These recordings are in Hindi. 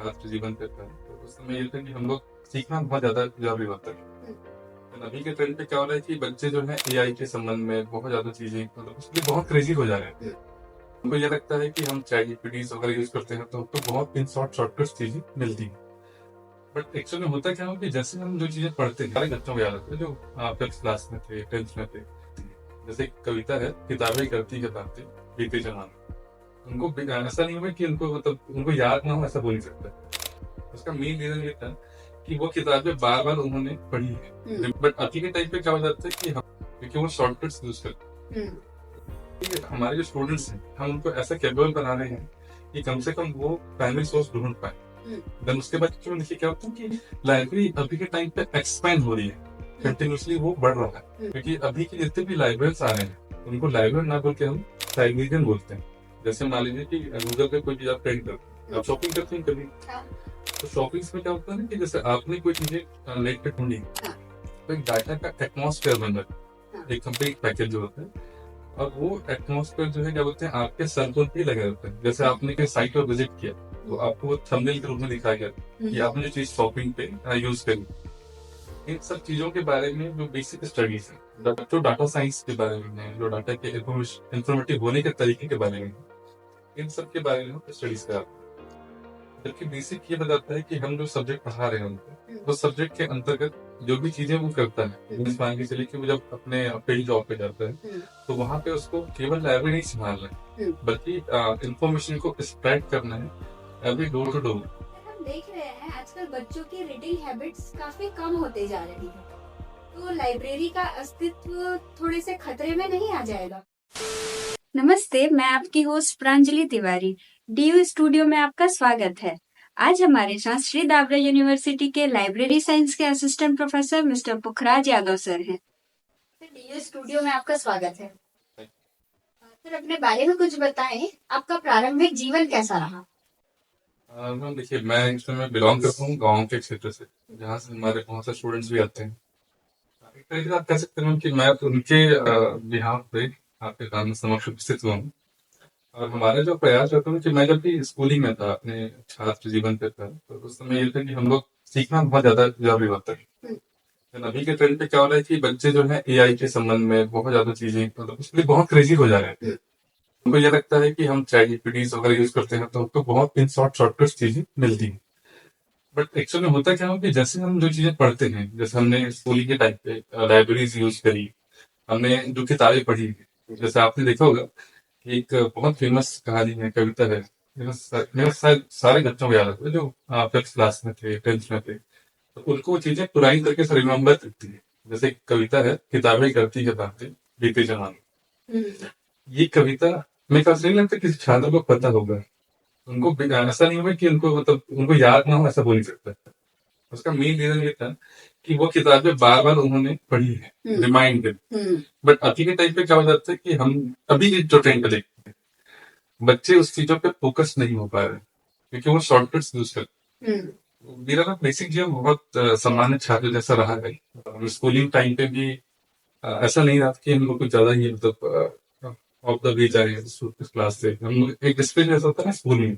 छात्र जीवन पे था, तो उस समय ये था कि हम लोग सीखना बहुत ज़्यादा ज़रूरी होता है। लेकिन अभी के ट्रेंड पे क्या हो रहा है कि बच्चे जो है एआई के संबंध में बहुत ज़्यादा चीज़ें मतलब उसके लिए बहुत क्रेज़ी हो जा रहे हैं। उनको ये लगता है कि हम चैट जीपीटीज़ वगैरह यूज़ करते हैं तो हमको बहुत इन शॉर्टकट्स चीज़ें मिलती हैं। बट एक्चुअली में होता क्या है कि जैसे हम जो चीज़ें पढ़ते हैं, सारे बच्चों को याद होता है जो 5th क्लास में थे, 10th में थे। जैसे एक कविता है, किताबें करती किताबें बीते ज़माने। उनको ऐसा नहीं हुआ कि उनको मतलब उनको याद ना हो, ऐसा बोल नहीं सकता। उसका मेन रीजन ये था कि वो किताबें बार बार उन्होंने पढ़ी है। बट अभी के टाइम पे क्या हो जाता है कि हम क्योंकि वो शॉर्टकट्स यूज करते हैं, हमारे जो स्टूडेंट्स हैं हम उनको ऐसा कैपेबल बना रहे हैं कि कम से कम वो प्राइमरी सोर्स ढूंढ पाए। देन उसके बाद क्यों देखिए क्या होता है कि लाइब्रेरी अभी के टाइम पे एक्सपैंड हो रही है, कंटिन्यूसली वो बढ़ रहा है। क्योंकि अभी के जितने भी लाइब्रेरियंस आ रहे हैं उनको लाइब्रेरी ना बोल के हम लाइब्रेरियन बोलते हैं। जैसे मान लीजिए कि गूगल पे कोई चीज आप ट्रेंड करते हैं, आप शॉपिंग करते हैं कभी, तो शॉपिंग में क्या होता है ना कि जैसे आपने कोई चीजें नेट पे ढूंढी तो एक डाटा का एटमॉस्फेयर बन रहा है, एक कंप्लीट पैकेज जो होता है। और वो एटमॉस्फेयर जो है क्या बोलते हैं आपके सर पर भी लगे रहते हैं। जैसे आपने कोई साइट पर विजिट किया तो आपको वो थंबनेल के रूप में दिखाया गया कि आपने जो चीज शॉपिंग पे यूज करी। इन सब चीजों के बारे में जो बेसिक स्टडीज है, जो डाटा साइंस के बारे में है, जो डाटा के इंफॉर्मेटिव होने के तरीके के बारे में है, इन सब के बारे में हम स्टडीज कराते हैं। जबकि बेसिक ये बताता है कि हम जो सब्जेक्ट पढ़ा रहे हैं उनको, वो सब्जेक्ट के अंतर्गत जो भी चीजें वो करता है, जैसे मान के चलिए कि वो जब अपने फील्ड जॉब पे जाता है तो वहां पे उसको केवल लाइब्रेरी नहीं संभालना है, बल्कि इंफॉर्मेशन को स्प्रेड करना है एवरी डोर टू डोर। हम देख रहे हैं आजकल बच्चों की रीडिंग हैबिट्स काफी कम होते जा रही है, तो लाइब्रेरी का अस्तित्व थोड़े से खतरे में नहीं आ जाएगा? नमस्ते, मैं आपकी host Pranjali Tiwari. DU studio में आपका स्वागत है। आज हमारे साथ श्री दावरा यूनिवर्सिटी के लाइब्रेरी साइंस के असिस्टेंट प्रोफेसर मिस्टर पुखराज यादव सर हैं। डीयू स्टूडियो में आपका स्वागत है। सर, अपने बारे में कुछ बताएं, आपका प्रारंभिक जीवन कैसा रहा? मैम देखिए, मैं इस समय बिलोंग करता हूँ गाँव के क्षेत्र से, जहाँ से हमारे बहुत से स्टूडेंट्स भी आते हैं। एक तरीके से आप कह सकते हैं कि मैं उनके बिहाफ पे आपके सामने समक्ष उपस्थित हुआ हूँ। और हमारा जो प्रयास रहता है कि मैं जब भी स्कूलिंग में था, अपने छात्र जीवन पे था, तो उस समय ये था कि हम लोग सीखना बहुत ज्यादा जरूरी होता है। लेकिन अभी के ट्रेंड पे क्या हो रहा है कि बच्चे जो है एआई के संबंध में बहुत ज्यादा चीजें मतलब उसके लिए बहुत क्रेजी हो जा रहे हैं। उनको ये लगता है कि हम चैट जीपीटीज वगैरह यूज करते हैं तो हमको बहुत इन शॉर्टकट चीजें मिलती हैं। बट एक्चुअली में होता क्या है कि जैसे हम जो चीजें पढ़ते हैं, जैसे हमने स्कूलिंग के टाइम पे लाइब्रेरीज यूज करी, हमने जो किताबें पढ़ी, जैसे आपने देखा होगा कि एक बहुत फेमस कहानी है, कविता है, मेरे शायद सारे बच्चों को याद होगा जो 5th क्लास में थे, 10th में थे, तो उनको वो चीजें पुरानी तरीके से रिमेम्बर करती है। जैसे एक कविता है, किताबें करती किताबें बीते जमाने। ये कविता मेरे ख्याल से नहीं लगता किसी छात्र को पता होगा। उनको ऐसा नहीं हुआ कि उनको मतलब उनको याद ना हो, ऐसा बोल नहीं सकता। उसका मेन रीजन ये था कि वो किताबें बार बार उन्होंने पढ़ी है, रिमाइंडेड। बट अभी के टाइम पे क्या हो जाता है कि हम अभी जो ट्रेंड पे देखते हैं, बच्चे उस चीजों पे फोकस नहीं हो पा रहे क्योंकि वो शॉर्टकट्स यूज करते हैं। मेरा ना बेसिक जीवन बहुत सामान्य छात्र जैसा रहा है। स्कूलिंग टाइम पे भी ऐसा नहीं रहा कि हम लोग कुछ ज्यादा ही मतलब ऑफ द वे जाए इस क्लास से। हम लोग एक डिसिप्लिन जैसा होता है ना स्कूल में,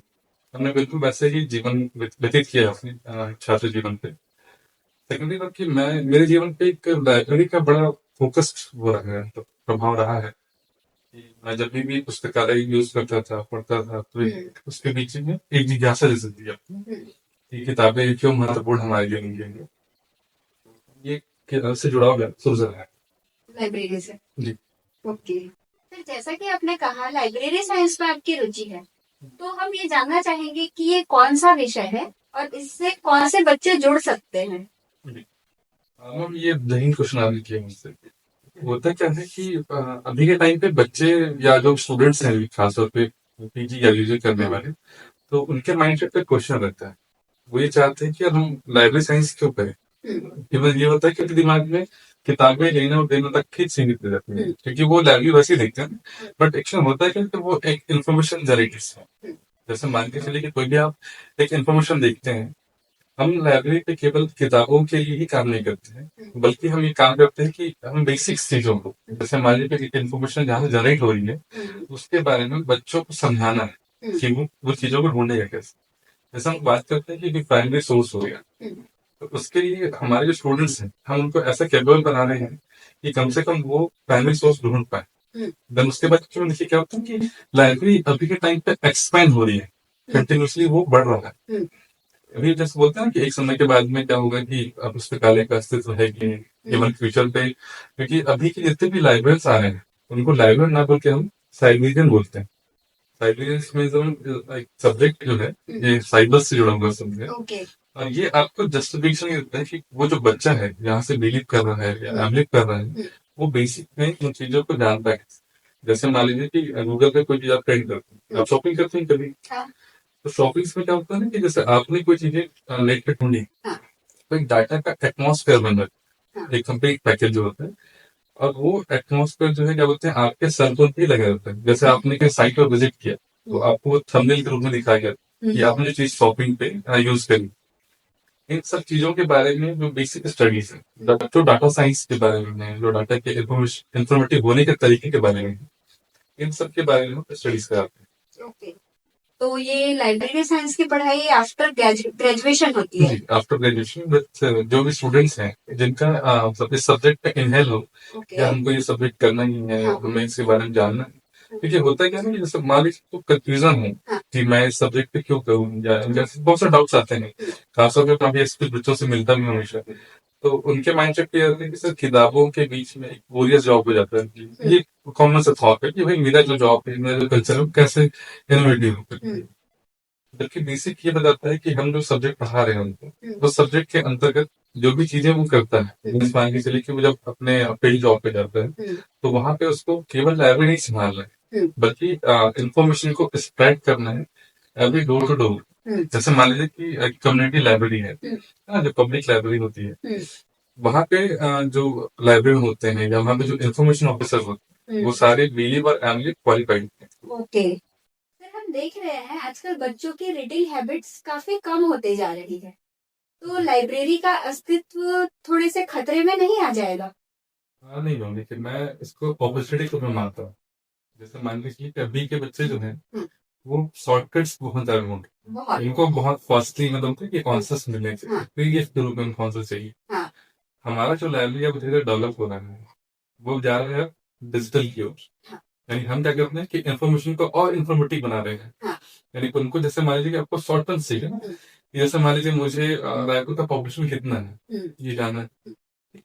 हमने बिल्कुल वैसे ही जीवन व्यतीत किया अपने छात्र जीवन पे। सेकेंडरी बात कि मैं मेरे जीवन पे एक लाइब्रेरी का बड़ा फोकस्ड वो रहा है, तो प्रभाव रहा है कि मैं जब भी पुस्तकालय यूज करता था, पढ़ता था, तो उसके बीच में एक जिज्ञासा जैसे थी अपनी कि किताबें क्यों महत्वपूर्ण हमारे जीवन के लिए। ये से जुड़ाव शुरू से रहा है लाइब्रेरी से। जी। ओके। फिर जैसा कि आपने कहा लाइब्रेरी साइंस में आपकी रुचि है, तो हम ये जानना चाहेंगे कि ये कौन सा विषय है और इससे कौन से बच्चे जुड़ सकते हैं? मैम ये बेहतरीन क्वेश्चन आपने किया मुझसे। होता क्या है कि अभी के टाइम पे बच्चे या जो स्टूडेंट्स हैं खासतौर पे पीजी या यूजी करने वाले, तो उनके माइंडसेट पे क्वेश्चन रहता है। वो ये चाहते हैं कि यार हम लाइब्रेरी साइंस क्यों करें। केवल ये होता है कि उनके दिमाग में किताबें लेना और देना तक ही सीमित हो जाती है, क्योंकि वो लाइब्रेरी वैसे ही देखते हैं। बट एक्चुअली होता है क्या कि वो एक इन्फॉर्मेशन जनरेटर है। जैसे मान के चलिए कि कोई भी आप एक इन्फॉर्मेशन देखते हैं, हम लाइब्रेरी पे केवल किताबों के लिए ही काम नहीं करते हैं, बल्कि हम ये काम करते हैं कि हम बेसिक चीजों को, जैसे मान लीजिए इन्फॉर्मेशन जहाँ से जनरेट हो रही है उसके बारे में बच्चों को समझाना है कि वो चीजों को ढूंढेगा कैसे। जैसे हम बात करते हैं कि प्राइमरी सोर्स हो गया, तो उसके लिए हमारे जो स्टूडेंट्स हैं हम उनको ऐसा कैपेबल बना रहे हैं कि कम से कम वो प्राइमरी सोर्स ढूंढ पाए। देन उसके बाद क्यों देखिए क्या होता है कि लाइब्रेरी अभी के टाइम पे एक्सपैंड हो रही है, कंटिन्यूसली वो बढ़ रहा है। अभी जैसे बोलते हैं ना कि एक समय के बाद में क्या होगा कि अब पुस्तकालय का अस्तित्व है कि इवन फ्यूचर पे, क्योंकि अभी के जितने भी लाइब्रेरियंस आ रहे हैं उनको लाइब्रेरियन ना बोल के हम साइबेरियन बोलते हैं। साइबेरियंस में जो एक सब्जेक्ट जो है ये साइबर से जुड़ा हुआ सब्जेक्ट है। और ये आपको जस्टिफिकेशन ये देता है कि वो जो बच्चा है यहाँ से बिलीव कर रहा है या एमलिव कर रहा है वो बेसिक में उन चीजों को जानता है। जैसे मान लीजिए कि गूगल पे कोई चीज आप ट्रेंड करते हैं, आप शॉपिंग करते हैं कभी, तो शॉपिंग में क्या होता है ना कि जैसे आपने कोई चीजें नेट पे ढूंढी, तो एक डाटा का एटमॉस्फेयर बन रहा है, एक कंप्लीट पैकेज जो होता है। और वो एटमॉस्फेयर जो है क्या बोलते हैं आपके सेल फोन पे ही लगा रहता है। जैसे आपने किसी साइट पर विजिट किया तो आपको वो थंबनेल के रूप में दिखाया गया कि आपने जो चीज शॉपिंग पे यूज करी। इन सब चीजों के बारे में जो बेसिक स्टडीज है, जो डाटा साइंस के बारे में है, जो डाटा के इंफॉर्मेटिव होने के तरीके के बारे में है, इन सब के बारे में स्टडीज कराते हैं। ओके, तो ये लाइब्रेरी साइंस की पढ़ाई आफ्टर ग्रेजुएशन होती है? आफ्टर ग्रेजुएशन विद जो भी स्टूडेंट्स हैं जिनका इस सब्जेक्ट पे इनहेल हो, या हमको ये सब्जेक्ट करना ही है, हमें इसके बारे में जानना है। क्योंकि होता है क्या है ना कि जैसे मान लीजिए तो कंफ्यूजन हो कि मैं इस सब्जेक्ट पे क्यों करूँ, या जैसे बहुत सारे डाउट्स आते हैं, खासतौर पर काफी एक्सपीरियंस बच्चों से मिलता भी हूँ हमेशा। तो उनके माइंड सेट ये रहता है कि सर किताबों के बीच में एक बोरियस जॉब हो जाता है कि ये कॉमन सा थॉट है कि भाई मेरा जो जॉब है, मेरा जो कल्चर है वो कैसे इनोवेटिव हो। जबकि बेसिक ये बताता है कि हम जो सब्जेक्ट पढ़ा रहे हैं उनको उस सब्जेक्ट के अंतर्गत जो भी चीजें वो करता है, मीन्स मान के चलिए कि वो जब अपने पेड जॉब पे जाता है तो वहां पे उसको केवल लाइब्रेरी नहीं संभालना है, बल्कि इंफॉर्मेशन को स्प्रेड करना है एवरी डोर टू डोर। जैसे मान लीजिए कि कम्युनिटी लाइब्रेरी है, जो पब्लिक लाइब्रेरी होती है, वहां पे जो लाइब्रेरी होते हैं या वहां पे जो इन्फॉर्मेशन ऑफिसर होते हैं वो सारे बिलीव और एमली क्वालिफाइड हैं। ओके सर, हम देख रहे हैं आजकल बच्चों की रीडिंग हैबिट्स काफी कम होते जा रही है, तो लाइब्रेरी का अस्तित्व थोड़े से खतरे में नहीं आ जाएगा? हाँ, नहीं होंगे कि मैं इसको अपॉर्चुनिटी को मैं मानता हूँ। जैसे मान लीजिए कि अभी के बच्चे जो हैं वो शॉर्टकट्स बहुत ज्यादा ढूंढते हैं, इनको बहुत फास्टली मतलब कि आंसर्स मिलने चाहिए, पीडीएफ के रूप में उनको आंसर चाहिए। हमारा जो लाइब्रेरी अब धीरे डेवलप हो रहा है वो जा रहा है डिजिटल की ओर। यानी हम क्या करते हैं कि इन्फॉर्मेशन को और इन्फॉर्मेटिव बना रहे हैं। यानी उनको जैसे मान लीजिए कि आपको शॉर्ट टर्म चाहिए ना, जैसे मान लीजिए मुझे रायपुर का पॉपुलेशन कितना है ये जानना है,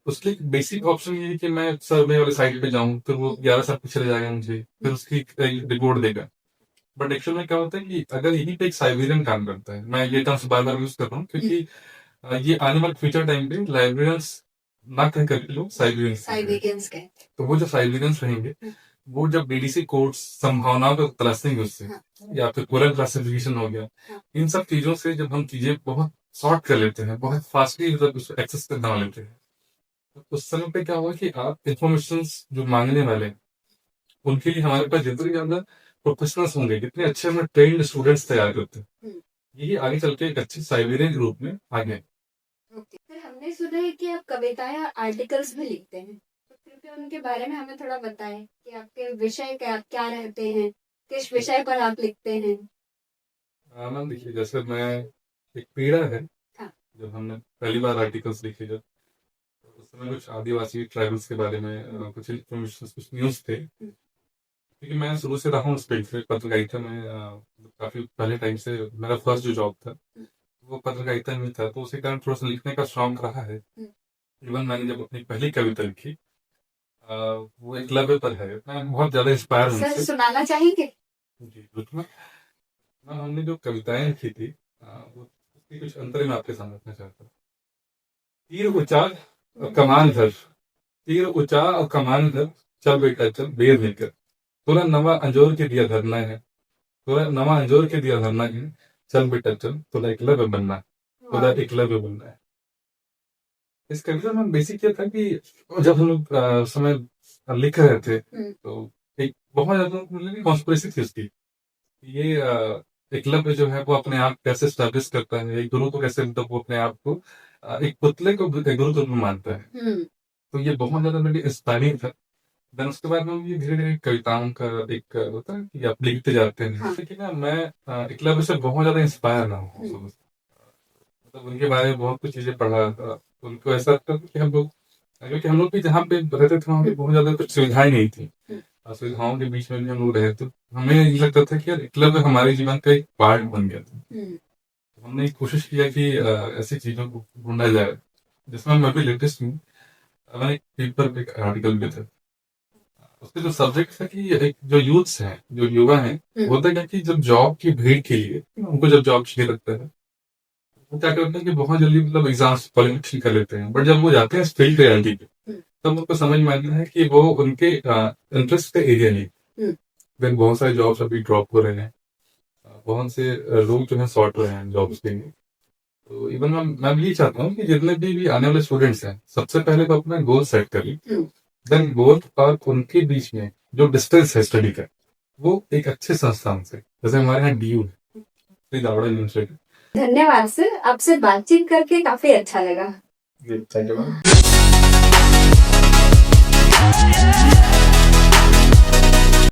उसके लिए बेसिक ऑप्शन ये है कि मैं सर्वे वाले साइट पे जाऊं, फिर वो 11 साल पीछे चले जाएगा मुझे, फिर उसकी रिपोर्ट देगा। बट एक्चुअल में क्या होता है कि अगर यही पे एक साइबेरियन काम करता है, मैं ये टर्म्स बार बार यूज कर रहा हूँ क्योंकि ये आने वाले फ्यूचर टाइम पे लाइब्रेरियंस ना कह करके लोग साइबेरियंस कहते हैं। तो वो जो साइबेरियंस रहेंगे वो जब बीडीसी कोड्स संभावनाओं को तलाशेंगे उससे, या फिर कोरल क्लासिफिकेशन हो गया, इन सब चीजों से जब हम चीजें बहुत सॉर्ट कर लेते हैं, बहुत फास्टली मतलब उसको एक्सेस कर बना लेते हैं, तो उस समय पे क्या होगा कि आप इंफॉर्मेशन जो मांगने वाले हैं उनके लिए हमारे पास जितने ज्यादा प्रोफेशनल्स होंगे, जितने अच्छे हमें ट्रेन्ड स्टूडेंट्स तैयार करते हैं, यही आगे चल के एक अच्छी साइबेरियन के रूप में आगे। सर, हमने सुना है कि आप कविताएं और आर्टिकल्स भी लिखते हैं, तो कृपया उनके बारे में हमें थोड़ा बताएं कि आपके विषय क्या रहते हैं, किस विषय पर आप लिखते हैं? मैम देखिए, जैसे मैं एक पीड़ा है जब हमने पहली बार आर्टिकल्स लिखे, जब तो उस समय कुछ आदिवासी ट्राइबल्स के बारे में कुछ इन्फॉर्मेशन, कुछ न्यूज थे, क्योंकि मैं शुरू से रहा हूँ उस फील्ड में, पत्रकारिता में काफी पहले टाइम से मेरा फर्स्ट जो जॉब था वो पत्रकारिता में था, तो उसी कारण थोड़ा सा लिखने का शौक रहा है। इवन मैंने जब अपनी पहली कविता लिखी वो एक लव्य पर है, मैं बहुत ज्यादा इंस्पायर हूँ सर, उससे। सुनाना चाहेंगे? जी बिल्कुल। हमने जो कविताएं लिखी थी वो उसकी कुछ अंतर मैं आपके सामने रखना चाहता हूँ। तीर ऊंचा और कमान धर, तीर ऊंचा और कमान धर, चल बेटा चल बेर लेकर, तोरा नवा अंजोर के दिया धरना है, तोरा नवा अंजोर के दिया धरना है, चल बेटा चल तोरा एकलव्य बनना है, तोरा एकलव्य बनना है। इस कविता में बेसिक ये था कि जब हम लोग समय लिख रहे थे तो एक बहुत ज्यादा कॉन्स्पिरेसी थी उसकी। ये एकलव्य जो है वो अपने आप कैसे स्टैब्लिश करता है, एक गुरु को कैसे, मतलब वो अपने आप को एक पुतले को गुरु के रूप में मानता है। तो ये बहुत ज्यादा मेरी इंस्पायरिंग था। देन उसके बाद में ये धीरे-धीरे कविताओं का एक होता है कि आप लिखते जाते हैं। हाँ। लेकिन ना मैं एकलव्य से बहुत ज़्यादा इंस्पायर ना हूँ शुरू से। मतलब उनके बारे में बहुत कुछ चीज़ें पढ़ा था। उनको ऐसा लगता था कि हम लोग क्योंकि हम लोग भी जहाँ पे रहते थे वहाँ पे बहुत ज़्यादा कुछ सुविधाएँ नहीं थी। सुविधाओं के बीच में भी हम लोग रहे तो हमें ये लगता था कि यार एकलव्य हमारे जीवन का एक पार्ट बन गया था। हमने कोशिश किया कि ऐसी चीज़ों को ढूँढा जाए, जिसमें मैं भी लेटेस्ट हूँ। मैंने एक पेपर पे एक आर्टिकल लिया था। उसके जो सब्जेक्ट था कि एक जो यूथ्स हैं, जो युवा हैं, होता क्या है कि जब जॉब की भीड़ के लिए उनको जब जॉब चाहिए लगता है, वो क्या करते हैं कि बहुत जल्दी मतलब एग्जाम्स क्वालिफिकेशन कर लेते हैं। बट जब वो जाते हैं फील्ड रियलिटी पे, तब उनको समझ में आता है कि वो उनके इंटरेस्ट का एरिया नहीं। देन बहुत सारे जॉब्स अभी ड्रॉप हो रहे हैं। बहुत से लोग जो है सॉर्ट रहे हैं जॉब्स के लिए। तो इवन मैं भी यही चाहता हूँ कि जितने भी आने वाले स्टूडेंट्स हैं, सबसे पहले तो अपना गोल सेट करिए। देन गोल और उनके बीच में जो डिस्टेंस है स्टडी का, वो एक अच्छे संस्थान से, जैसे हमारे यहाँ डीयू है, श्री दावड़ा यूनिवर्सिटी। धन्यवाद सर, आपसे बातचीत करके काफी अच्छा लगा। Thank you.